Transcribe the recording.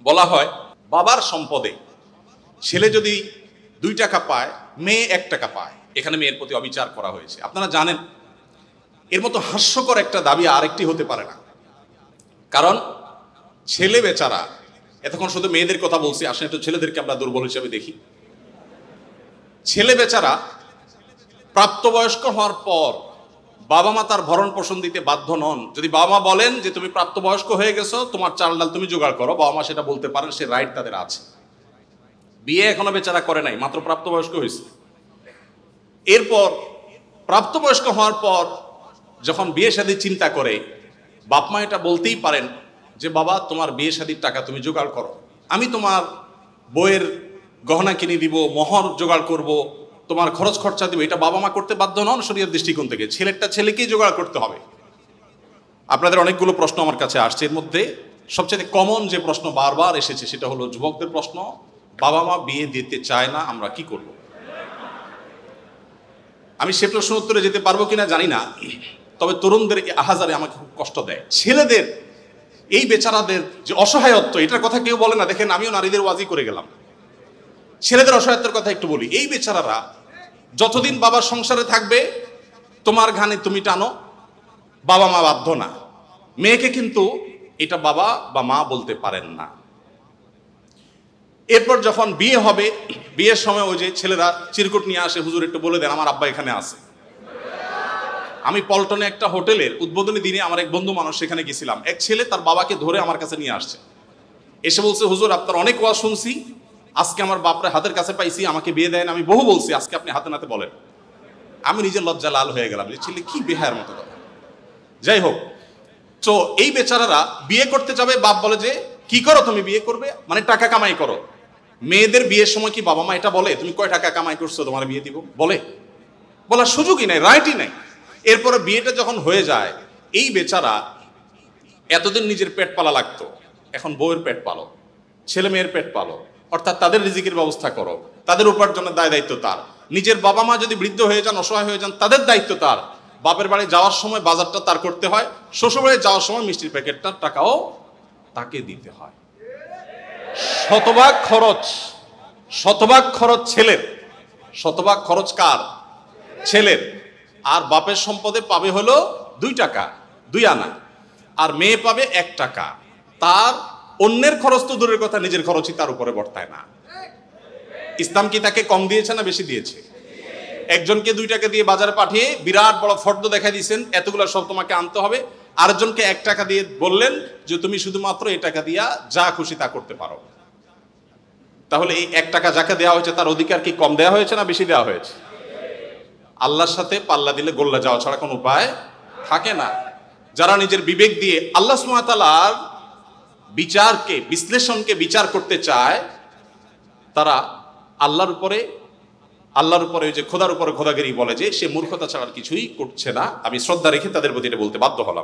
বলা হয় বাবার সম্পদে ছেলে যদি 2 টাকা পায়, মেয়ে 1 টাকা পায়, এখানে মেয়ের প্রতি অবিচার করা হয়েছে। আপনারা জানেন এর মতো হাস্যকর একটা দাবি আরেকটি হতে পারে না। কারণ ছেলে বেচারা, এতক্ষণ শুধু মেয়েদের কথা বলছি, আসলে একটু ছেলেদেরকে আমরা দুর্বল হিসেবে দেখি। ছেলে বেচারা প্রাপ্তবয়স্ক হওয়ার পর বাবা মা তার ভরণ পোষণ দিতে বাধ্য নন। যদি বাবা মা বলেন যে তুমি প্রাপ্তবয়স্ক হয়ে গেছো, তোমার চাল ডাল তুমি জোগাড় করো, বাবা মা সেটা বলতে পারেন, সে রাইট তাদের আছে। বিয়ে এখনো বেচারা করে নাই, মাত্র প্রাপ্তবয়স্ক হয়েছে। এরপর প্রাপ্তবয়স্ক হওয়ার পর যখন বিয়ে শাদী চিন্তা করে, বাপ মা এটা বলতেই পারেন যে বাবা তোমার বিয়ে শাদীর টাকা তুমি জোগাড় করো, আমি তোমার বইয়ের গহনা কিনে দিব, মোহর জোগাড় করব, তোমার খরচ খরচা দিব। এটা বাবা মা করতে বাধ্য নন শরীয়ত দৃষ্টিকোণ থেকে, ছেলেরটা ছেলেকেই জোগাড় করতে হবে। আপনাদের অনেকগুলো প্রশ্ন আমার কাছে আসছে, এর মধ্যে সবচেয়ে কমন যে প্রশ্ন বারবার এসেছে সেটা হলো যুবকদের প্রশ্ন, বাবা মা বিয়ে দিতে চায় না, আমরা কি করব? আমি সে প্রশ্ন উত্তরে যেতে পারবো কিনা জানি না, তবে তরুণদের আহাজারে আমাকে খুব কষ্ট দেয়। ছেলেদের এই বেচারাদের যে অসহায়ত্ব, এটার কথা কেউ বলে না। দেখেন আমিও নারীদের ওয়াজি করে গেলাম, ছেলেদের অসহায়ত্বের কথা একটু বলি। এই বেচারারা যতদিন বাবার সংসারে থাকবে তোমার ঘানে তুমি টানো, বাবা মা বাধ্য না। মেয়েকে কিন্তু এটা বাবা বা মা বলতে পারেন না। এরপর যখন বিয়ে হবে, বিয়ের সময় ওই যে ছেলেরা চিরকুট নিয়ে আসে, হুজুর একটু বলে দেন আমার আব্বা এখানে আছে। আমি পল্টনে একটা হোটেলের উদ্বোধনী দিনে আমার এক বন্ধু মানুষ সেখানে গেছিলাম, এক ছেলে তার বাবাকে ধরে আমার কাছে নিয়ে আসছে, এসে বলছে হুজুর আপনার অনেক ওয়াজ শুনছি, আজকে আমার বাপরে হাতের কাছে পাইছি, আমাকে বিয়ে দেন। আমি বহু বলছি, আজকে আপনি হাতে নাতে বলেন। আমি নিজের লজ্জা লাল হয়ে গেলাম, যে ছেলে কি বেহায়ার মতো কথা। যাই হোক, তো এই বেচারারা বিয়ে করতে যাবে, বাপ বলে যে কি করো তুমি, বিয়ে করবে মানে টাকা কামাই করো। মেয়েদের বিয়ের সময় কি বাবা মা এটা বলে তুমি কয় টাকা কামাই করছো তোমার বিয়ে দিব? বলে? বলার সুযোগই নাই, রাইটই নাই। এরপরে বিয়েটা যখন হয়ে যায়, এই বেচারা এতদিন নিজের পেট পালা লাগতো, এখন বউয়ের পেট পালো, ছেলে মেয়ের পেট পালো, অর্থাৎ তাদের রিজিকের ব্যবস্থা করো, তাদের উপার্জনের দায় দায়িত্ব তার। নিজের বাবা মা যদি বৃদ্ধ হয়ে যান, অসহায় হয়ে যান, তাদের দায়িত্ব তার। বাপের বাড়ি যাওয়ার সময় বাজারটা তার করতে হয়, শ্বশুর বাড়ি যাওয়ার সময় মিষ্টির প্যাকেটটার টাকাও তাকে দিতে হয়। শতভাগ খরচ ছেলের, শতভাগ খরচ কার? ছেলের। আর বাপের সম্পদে পাবে হলো 2 টাকা, 2 আনা, আর মেয়ে পাবে 1 টাকা। তার অন্যের খরচ তো দূরের কথা, নিজের খরচই তার উপরে বর্তায় না। ইসলাম কি তাকে কম দিয়েছে না বেশি দিয়েছে? একজনকে 2 টাকা দিয়ে বাজারে পাঠিয়ে বিরাট বড় ফর্দ দেখাই দিয়েছেন, এতগুলো সব তোমাকে আনতে হবে। আরেকজনকে 1 টাকা দিয়ে বললেন যে তুমি শুধুমাত্র এই টাকা দিয়া যা খুশি তা করতে পারো। তাহলে এই 1 টাকা যাকে দেওয়া হয়েছে তার অধিকার কি কম দেওয়া হয়েছে না বেশি দেওয়া হয়েছে? আল্লাহর সাথে পাল্লা দিলে গোল্লা যাওয়া ছাড়া কোনো উপায় থাকে না। যারা নিজের বিবেক দিয়ে আল্লাহ সুবহানাহু ওয়া তাআলার বিচারকে, বিশ্লেষণকে বিচার করতে চায়, তারা আল্লাহর উপরে ওই যে খোদার উপরে খোদাগিরি বলে, যে সে মূর্খতা ছাড়া কিছুই করছে না। আমি শ্রদ্ধা রেখে তাদের প্রতি এটা বলতে বাধ্য হলাম।